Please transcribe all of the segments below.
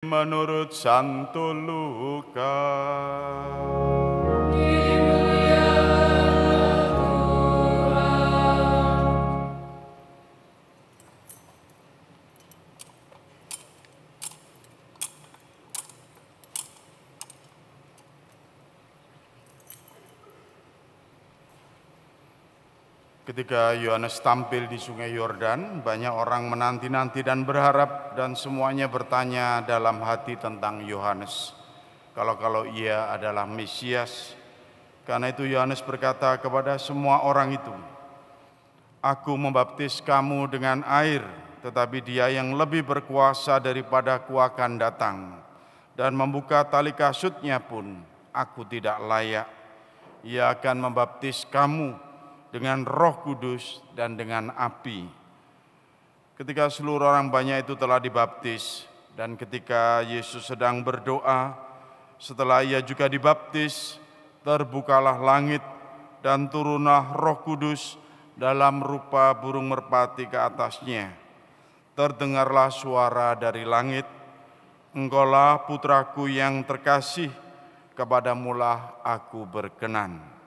menurut Santo Lukas. Ketika Yohanes tampil di Sungai Yordan, banyak orang menanti-nanti dan berharap, dan semuanya bertanya dalam hati tentang Yohanes, kalau ia adalah Mesias. Karena itu Yohanes berkata kepada semua orang itu, "Aku membaptis kamu dengan air, tetapi Dia yang lebih berkuasa daripadaku akan datang, dan membuka tali kasutnya pun aku tidak layak. Ia akan membaptis kamu dengan Roh Kudus dan dengan api." Ketika seluruh orang banyak itu telah dibaptis, dan ketika Yesus sedang berdoa, setelah ia juga dibaptis, terbukalah langit dan turunlah Roh Kudus dalam rupa burung merpati ke atasnya. Terdengarlah suara dari langit, "Engkaulah putraku yang terkasih, kepadamulah aku berkenan."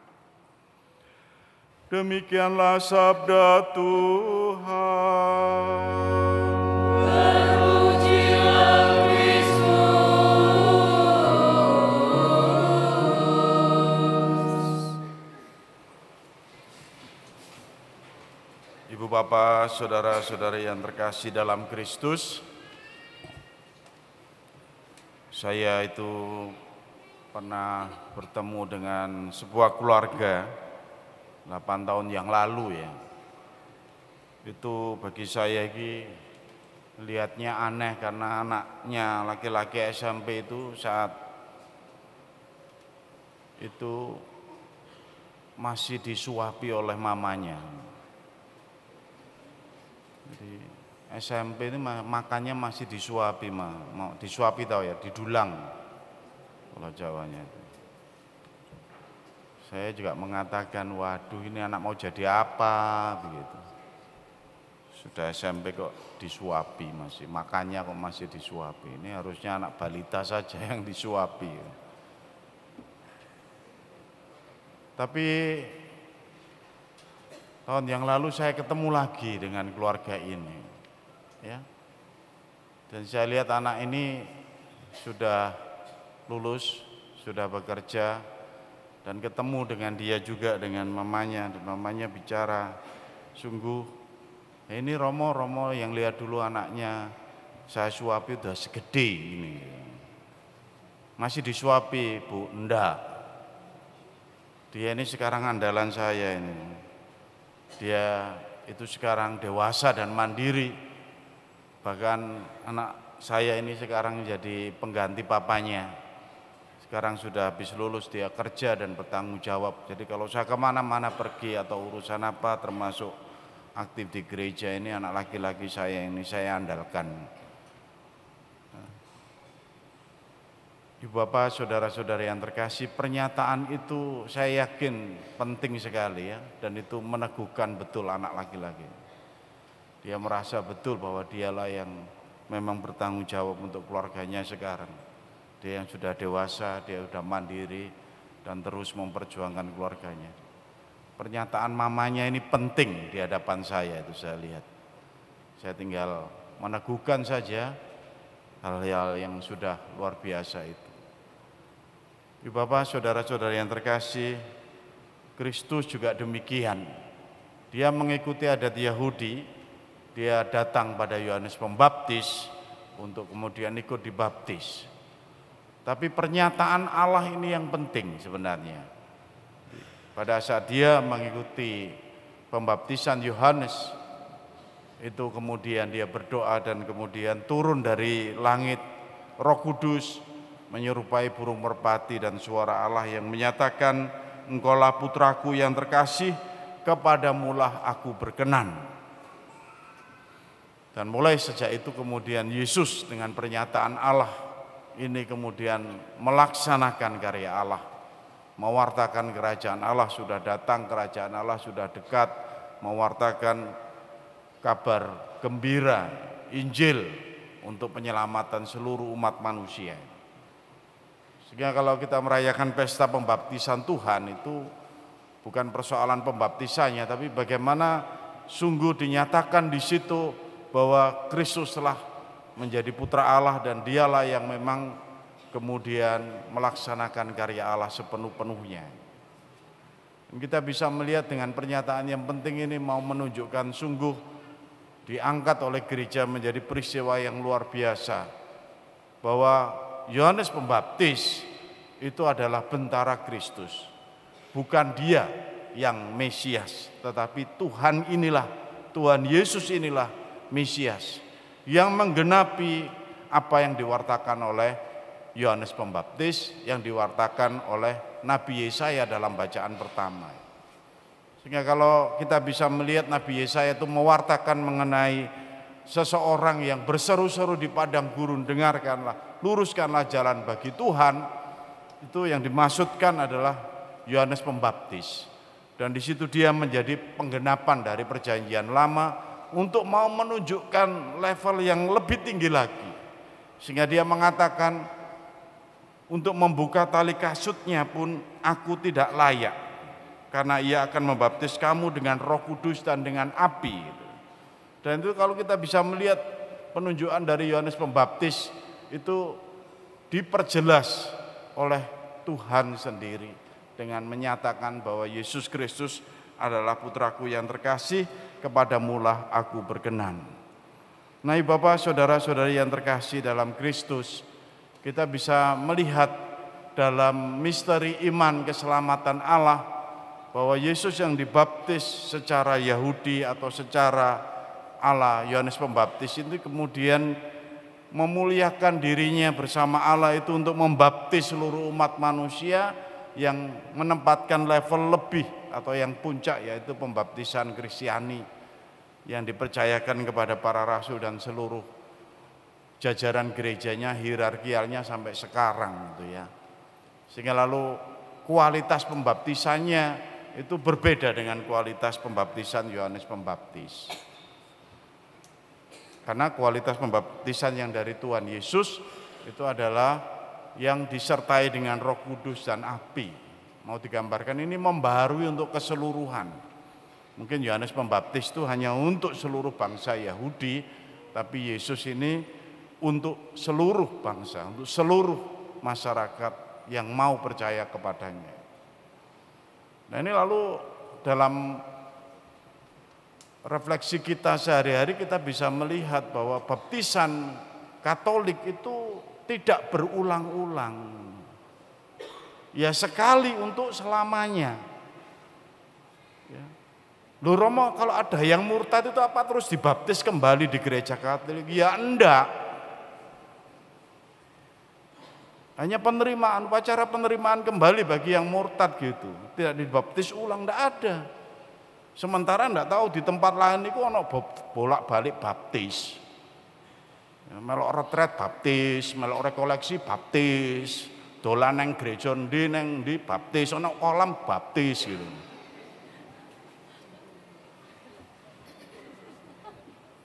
Demikianlah sabda Tuhan. Terpujilah Kristus. Ibu Bapak, saudara-saudari yang terkasih dalam Kristus, saya itu pernah bertemu dengan sebuah keluarga 8 tahun yang lalu ya. Itu bagi saya ini lihatnya aneh, karena anaknya laki-laki SMP itu saat itu masih disuapi oleh mamanya. Jadi SMP ini makannya masih disuapi, mau disuapi tahu ya, didulang kalau Jawanya itu. Saya juga mengatakan, waduh ini anak mau jadi apa begitu. Sudah SMP kok disuapi, masih makannya kok masih disuapi. Ini harusnya anak balita saja yang disuapi. Tapi tahun yang lalu saya ketemu lagi dengan keluarga ini, ya. Dan saya lihat anak ini sudah lulus, sudah bekerja, dan ketemu dengan dia juga dengan mamanya, dan mamanya bicara, "Sungguh ini Romo yang lihat dulu anaknya saya suapi udah segede ini. Masih disuapi, Bu?" "Enggak. Dia ini sekarang andalan saya ini. Dia itu sekarang dewasa dan mandiri. Bahkan anak saya ini sekarang jadi pengganti papanya. Sekarang sudah habis lulus, dia kerja dan bertanggung jawab. Jadi kalau saya kemana-mana pergi atau urusan apa, termasuk aktif di gereja ini, anak laki-laki saya ini saya andalkan." Ibu Bapak, saudara-saudari yang terkasih, pernyataan itu saya yakin penting sekali ya, dan itu meneguhkan betul anak laki-laki. Dia merasa betul bahwa dialah yang memang bertanggung jawab untuk keluarganya sekarang. Dia yang sudah dewasa, dia sudah mandiri dan terus memperjuangkan keluarganya. Pernyataan mamanya ini penting di hadapan saya, itu saya lihat. Saya tinggal meneguhkan saja hal-hal yang sudah luar biasa itu. Ibu Bapak, saudara-saudara yang terkasih, Kristus juga demikian. Dia mengikuti adat Yahudi, dia datang pada Yohanes Pembaptis untuk kemudian ikut dibaptis. Tapi pernyataan Allah ini yang penting sebenarnya. Pada saat dia mengikuti pembaptisan Yohanes, itu kemudian dia berdoa dan kemudian turun dari langit Roh Kudus menyerupai burung merpati dan suara Allah yang menyatakan, "Engkaulah putraku yang terkasih, kepadamulah aku berkenan." Dan mulai sejak itu kemudian Yesus dengan pernyataan Allah ini kemudian melaksanakan karya Allah, mewartakan kerajaan Allah sudah datang, kerajaan Allah sudah dekat, mewartakan kabar gembira, Injil untuk penyelamatan seluruh umat manusia. Sehingga kalau kita merayakan pesta pembaptisan Tuhan itu bukan persoalan pembaptisannya, tapi bagaimana sungguh dinyatakan di situ bahwa Kristus telah menjadi putra Allah dan dialah yang memang kemudian melaksanakan karya Allah sepenuh-penuhnya. Kita bisa melihat dengan pernyataan yang penting ini mau menunjukkan sungguh diangkat oleh gereja menjadi peristiwa yang luar biasa, bahwa Yohanes Pembaptis itu adalah bentara Kristus. Bukan dia yang Mesias, tetapi Tuhan inilah, Tuhan Yesus inilah Mesias yang menggenapi apa yang diwartakan oleh Yohanes Pembaptis, yang diwartakan oleh Nabi Yesaya dalam bacaan pertama. Sehingga kalau kita bisa melihat Nabi Yesaya itu mewartakan mengenai seseorang yang berseru-seru di padang gurun, dengarkanlah, luruskanlah jalan bagi Tuhan, itu yang dimaksudkan adalah Yohanes Pembaptis. Dan di situ dia menjadi penggenapan dari perjanjian lama untuk mau menunjukkan level yang lebih tinggi lagi. Sehingga dia mengatakan, untuk membuka tali kasutnya pun aku tidak layak, karena ia akan membaptis kamu dengan Roh Kudus dan dengan api. Dan itu kalau kita bisa melihat penunjukan dari Yohanes Pembaptis itu diperjelas oleh Tuhan sendiri dengan menyatakan bahwa Yesus Kristus adalah putraku yang terkasih, kepadamulah aku berkenan. Nah, Bapak, saudara-saudari yang terkasih dalam Kristus, kita bisa melihat dalam misteri iman keselamatan Allah bahwa Yesus yang dibaptis secara Yahudi atau secara Allah, Yohanes Pembaptis itu kemudian memuliakan dirinya bersama Allah itu untuk membaptis seluruh umat manusia yang menempatkan level lebih atau yang puncak, yaitu pembaptisan Kristiani yang dipercayakan kepada para rasul dan seluruh jajaran gerejanya, hierarkialnya sampai sekarang gitu ya. Sehingga lalu kualitas pembaptisannya itu berbeda dengan kualitas pembaptisan Yohanes Pembaptis. Karena kualitas pembaptisan yang dari Tuhan Yesus itu adalah yang disertai dengan Roh Kudus dan api. Mau digambarkan ini membaharui untuk keseluruhan. Mungkin Yohanes Pembaptis itu hanya untuk seluruh bangsa Yahudi, tapi Yesus ini untuk seluruh bangsa, untuk seluruh masyarakat yang mau percaya kepadanya. Nah, ini lalu dalam refleksi kita sehari-hari kita bisa melihat bahwa baptisan Katolik itu tidak berulang-ulang. Ya sekali untuk selamanya. Ya. Loh Romo, kalau ada yang murtad itu apa terus dibaptis kembali di gereja Katolik? Ya enggak. Hanya penerimaan, upacara penerimaan kembali bagi yang murtad gitu. Tidak dibaptis ulang, enggak ada. Sementara enggak tahu di tempat lain itu ono bolak-balik baptis. Ya, melok retret baptis, melok rekoleksi baptis, dolan nang gereja ndi nang ndi baptis, ono kolam baptis gitu.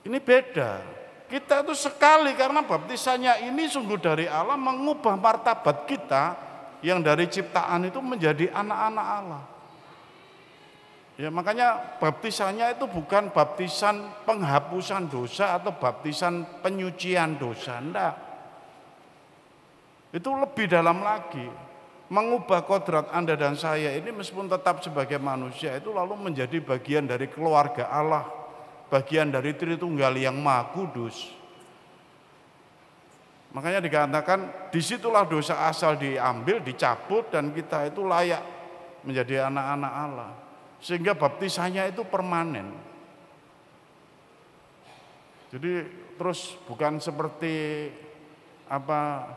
Ini beda. Kita itu sekali karena baptisannya ini sungguh dari Allah mengubah martabat kita yang dari ciptaan itu menjadi anak-anak Allah. Ya makanya baptisannya itu bukan baptisan penghapusan dosa atau baptisan penyucian dosa, enggak. Itu lebih dalam lagi. Mengubah kodrat Anda dan saya ini meskipun tetap sebagai manusia itu lalu menjadi bagian dari keluarga Allah, bagian dari Tritunggal yang Maha Kudus. Makanya dikatakan disitulah dosa asal diambil, dicabut dan kita itu layak menjadi anak-anak Allah. Sehingga baptisannya itu permanen. Jadi terus bukan seperti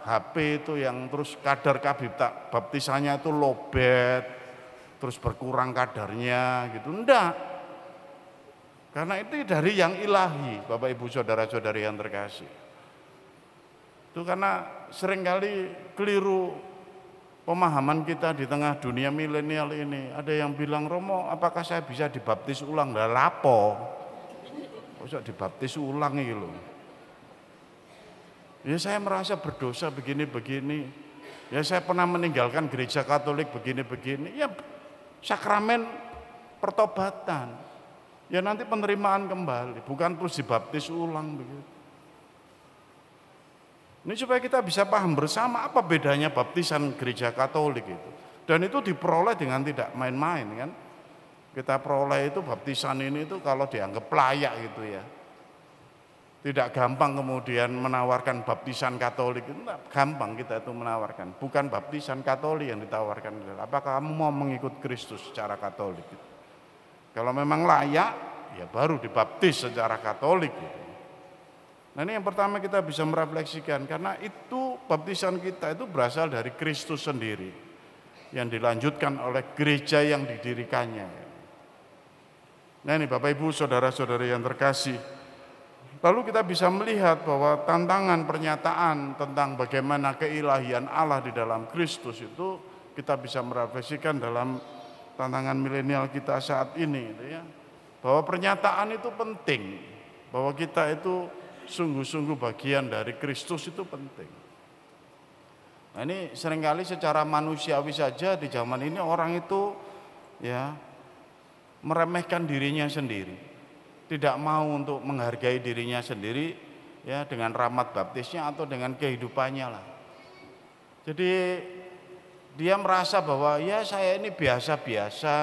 HP itu yang terus kadar baptisannya itu lobet, terus berkurang kadarnya gitu. Enggak. Karena itu dari yang ilahi, Bapak Ibu saudara-saudari yang terkasih. Itu karena seringkali keliru pemahaman kita di tengah dunia milenial ini. Ada yang bilang, Romo, apakah saya bisa dibaptis ulang? Lah lapo? Kok dibaptis ulang iki lho. Ya saya merasa berdosa begini-begini. Ya saya pernah meninggalkan gereja Katolik begini-begini. Ya sakramen pertobatan. Ya nanti penerimaan kembali, bukan terus dibaptis ulang begitu. Ini supaya kita bisa paham bersama apa bedanya baptisan gereja Katolik itu. Dan itu diperoleh dengan tidak main-main kan. Kita peroleh itu baptisan ini itu kalau dianggap layak gitu ya. Tidak gampang kemudian menawarkan baptisan Katolik itu, gampang kita itu menawarkan. Bukan baptisan Katolik yang ditawarkan. Apakah kamu mau mengikut Kristus secara Katolik? Kalau memang layak, ya baru dibaptis secara Katolik. Nah ini yang pertama kita bisa merefleksikan, karena itu baptisan kita itu berasal dari Kristus sendiri, yang dilanjutkan oleh gereja yang didirikannya. Nah ini Bapak Ibu saudara-saudara yang terkasih, lalu kita bisa melihat bahwa tantangan pernyataan tentang bagaimana keilahian Allah di dalam Kristus itu kita bisa merefleksikan dalam tantangan milenial kita saat ini, gitu ya. Bahwa pernyataan itu penting, bahwa kita itu sungguh-sungguh bagian dari Kristus itu penting. Nah ini seringkali secara manusiawi saja di zaman ini orang itu ya meremehkan dirinya sendiri, tidak mau untuk menghargai dirinya sendiri ya dengan ramat baptisnya atau dengan kehidupannya lah. Jadi dia merasa bahwa ya saya ini biasa-biasa,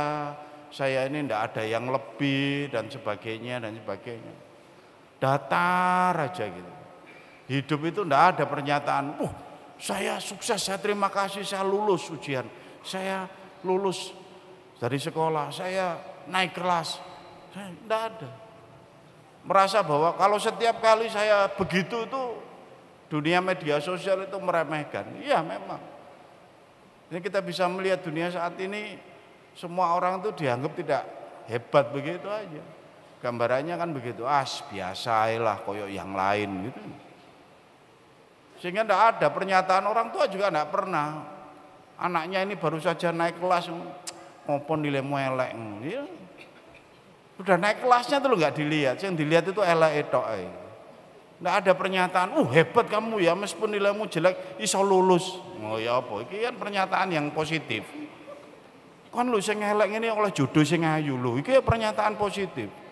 saya ini tidak ada yang lebih dan sebagainya dan sebagainya. Datar aja gitu. Hidup itu tidak ada pernyataan, saya sukses, saya terima kasih, saya lulus ujian, saya lulus dari sekolah, saya naik kelas, tidak ada. Merasa bahwa kalau setiap kali saya begitu itu dunia media sosial itu meremehkan. Iya memang. Ini kita bisa melihat dunia saat ini semua orang itu dianggap tidak hebat begitu aja. Gambarannya kan begitu, biasalah koyok yang lain gitu. Sehingga tidak ada pernyataan, orang tua juga tidak pernah. Anaknya ini baru saja naik kelas, ngopon nilaimu elek. Ya. Udah naik kelasnya tuh nggak dilihat, yang dilihat itu elek itu. Nggak ada pernyataan, hebat kamu ya meskipun nilaimu jelek, iso lulus. Oh ya apa, ini kan pernyataan yang positif. Kan lu sing elek ini oleh jodoh sing ayu lu, ini pernyataan positif.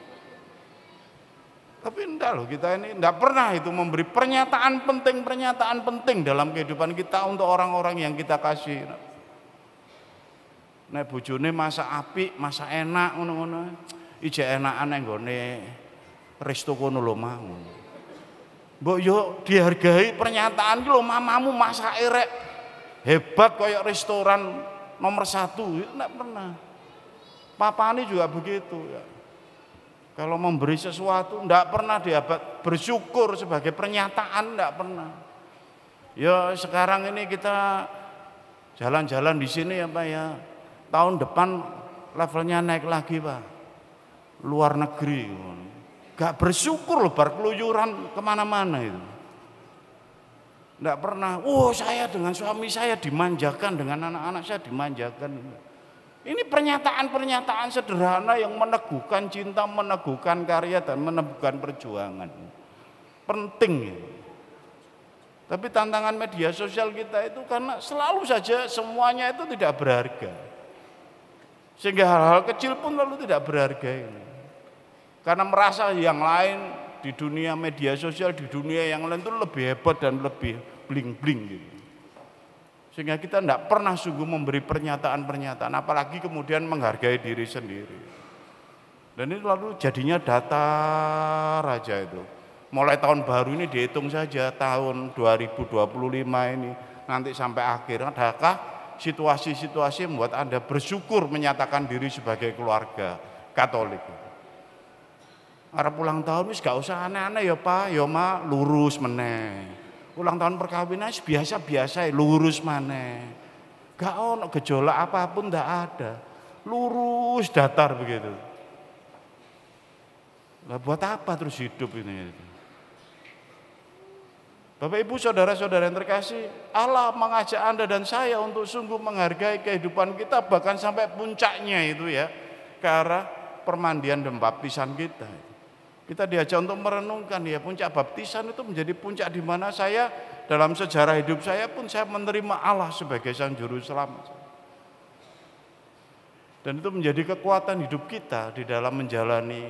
Tapi enggak loh, kita ini enggak pernah itu memberi pernyataan penting dalam kehidupan kita untuk orang-orang yang kita kasih. Nek bojone masak apik, masak enak ngono-ngono. Ije enakan nang nggone resto kono lho mau. Mbok yo dihargai pernyataan ki lho, mamamu masak erek hebat kayak restoran nomor 1, itu enggak pernah. Papane juga begitu ya. Kalau memberi sesuatu enggak pernah dia bersyukur sebagai pernyataan, enggak pernah. Ya sekarang ini kita jalan-jalan di sini ya Pak ya. Tahun depan levelnya naik lagi Pak. Luar negeri. Enggak bersyukur loh berkeluyuran kemana-mana itu. Enggak pernah, saya dengan suami saya dimanjakan, dengan anak-anak saya dimanjakan. Ini pernyataan-pernyataan sederhana yang meneguhkan cinta, meneguhkan karya, dan meneguhkan perjuangan. Penting. Tapi tantangan media sosial kita itu karena selalu saja semuanya itu tidak berharga. Sehingga hal-hal kecil pun lalu tidak berharga. Karena merasa yang lain di dunia media sosial, di dunia yang lain itu lebih hebat dan lebih bling-bling gitu. Sehingga kita tidak pernah sungguh memberi pernyataan-pernyataan, apalagi kemudian menghargai diri sendiri. Dan itu lalu jadinya datar aja itu. Mulai tahun baru ini dihitung saja tahun 2025 ini nanti sampai akhir, adakah situasi-situasi yang membuat Anda bersyukur menyatakan diri sebagai keluarga Katolik? Arep ulang tahun wis gak usah aneh-aneh ya Pak, ya Mak, lurus meneh. Ulang tahun perkawinan biasa-biasa lurus maneh. Gak ono gejolak apapun, ndak ada. Lurus datar begitu. Lah buat apa terus hidup ini? Bapak Ibu saudara-saudara yang terkasih, Allah mengajak Anda dan saya untuk sungguh menghargai kehidupan kita, bahkan sampai puncaknya itu ya, ke arah permandian dan baptisan kita. Kita diajak untuk merenungkan ya, puncak baptisan itu menjadi puncak di mana saya dalam sejarah hidup saya pun saya menerima Allah sebagai Sang Juru Selamat. Dan itu menjadi kekuatan hidup kita di dalam menjalani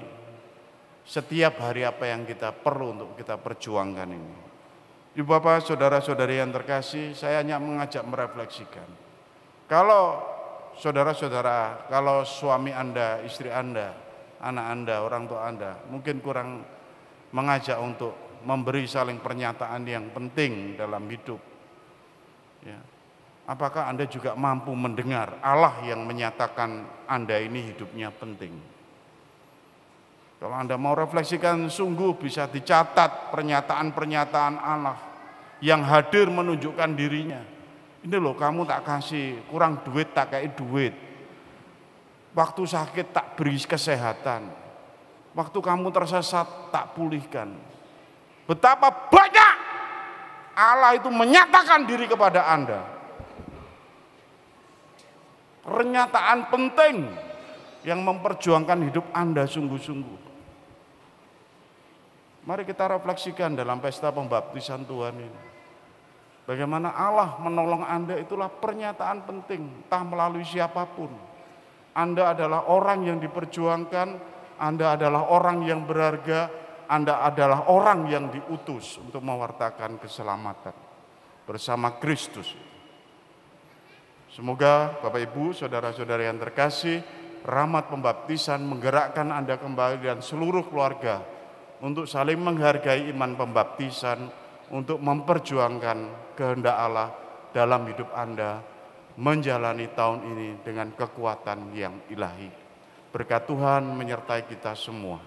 setiap hari apa yang kita perlu untuk kita perjuangkan ini. Ibu bapak, saudara-saudari yang terkasih, saya hanya mengajak merefleksikan. Kalau saudara-saudara, kalau suami Anda, istri Anda, anak Anda, orang tua Anda mungkin kurang mengajak untuk memberi saling pernyataan yang penting dalam hidup, ya. Apakah Anda juga mampu mendengar Allah yang menyatakan Anda ini hidupnya penting? Kalau Anda mau refleksikan, sungguh bisa dicatat pernyataan-pernyataan Allah yang hadir menunjukkan dirinya. Ini loh, kamu tak kasih, kurang duit tak kayak duit. Waktu sakit tak beri kesehatan. Waktu kamu tersesat tak pulihkan. Betapa banyak Allah itu menyatakan diri kepada Anda. Pernyataan penting yang memperjuangkan hidup Anda sungguh-sungguh. Mari kita refleksikan dalam pesta pembaptisan Tuhan ini. Bagaimana Allah menolong Anda itulah pernyataan penting, entah melalui siapapun. Anda adalah orang yang diperjuangkan, Anda adalah orang yang berharga, Anda adalah orang yang diutus untuk mewartakan keselamatan bersama Kristus. Semoga Bapak Ibu, saudara-saudara yang terkasih, rahmat pembaptisan menggerakkan Anda kembali dan seluruh keluarga untuk saling menghargai iman pembaptisan, untuk memperjuangkan kehendak Allah dalam hidup Anda, menjalani tahun ini dengan kekuatan yang ilahi. Berkat Tuhan menyertai kita semua.